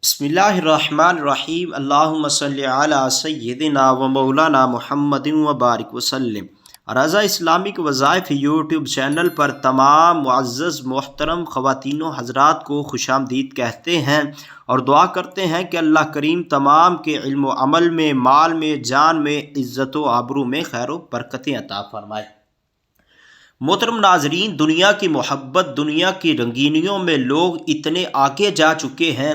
بسم اللہ الرحمن الرحیم، اللہم صلی علی سیدنا و مولانا محمد و بارک وسلم۔ رضا اسلامک وظائف یوٹیوب چینل پر تمام معزز محترم خواتین و حضرات کو خوش آمدید کہتے ہیں اور دعا کرتے ہیں کہ اللہ کریم تمام کے علم و عمل میں، مال میں، جان میں، عزت و آبرو میں خیر و برکتیں عطا فرمائے۔ محترم ناظرین، دنیا کی محبت، دنیا کی رنگینیوں میں لوگ اتنے آگے جا چکے ہیں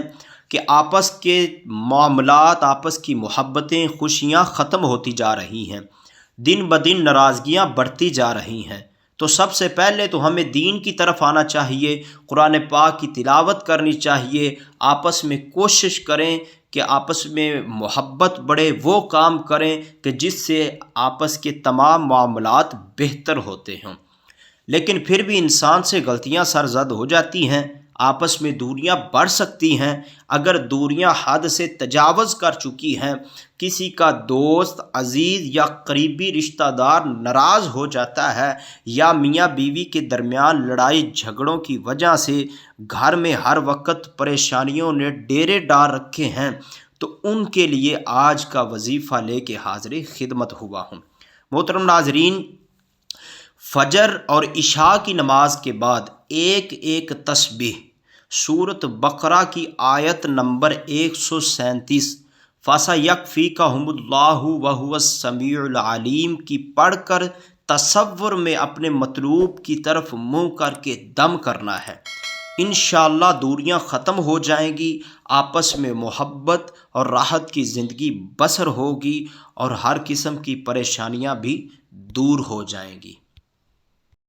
کہ آپس کے معاملات، آپس کی محبتیں، خوشیاں ختم ہوتی جا رہی ہیں، دن بدن ناراضگیاں بڑھتی جا رہی ہیں۔ تو سب سے پہلے تو ہمیں دین کی طرف آنا چاہیے، قرآن پاک کی تلاوت کرنی چاہیے، آپس میں کوشش کریں کہ آپس میں محبت بڑھے، وہ کام کریں کہ جس سے آپس کے تمام معاملات بہتر ہوتے ہوں۔ لیکن پھر بھی انسان سے غلطیاں سرزد ہو جاتی ہیں، آپس میں دوریاں بڑھ سکتی ہیں۔ اگر دوریاں حد سے تجاوز کر چکی ہیں، کسی کا دوست، عزیز یا قریبی رشتہ دار ناراض ہو جاتا ہے، یا میاں بیوی کے درمیان لڑائی جھگڑوں کی وجہ سے گھر میں ہر وقت پریشانیوں نے ڈیرے ڈال رکھے ہیں، تو ان کے لیے آج کا وظیفہ لے کے حاضر خدمت ہوا ہوں۔ محترم ناظرین، فجر اور عشاء کی نماز کے بعد ایک ایک تسبیح سورۃ بقرہ کی آیت نمبر 137 فَسَيَكْفِيكَهُمُ اللَّهُ وَهُوَ السَّمِيعُ الْعَلِيمُ کی پڑھ کر تصور میں اپنے مطلوب کی طرف منہ کر کے دم کرنا ہے۔ انشاءاللہ دوریاں ختم ہو جائیں گی، آپس میں محبت اور راحت کی زندگی بسر ہوگی اور ہر قسم کی پریشانیاں بھی دور ہو جائیں گی۔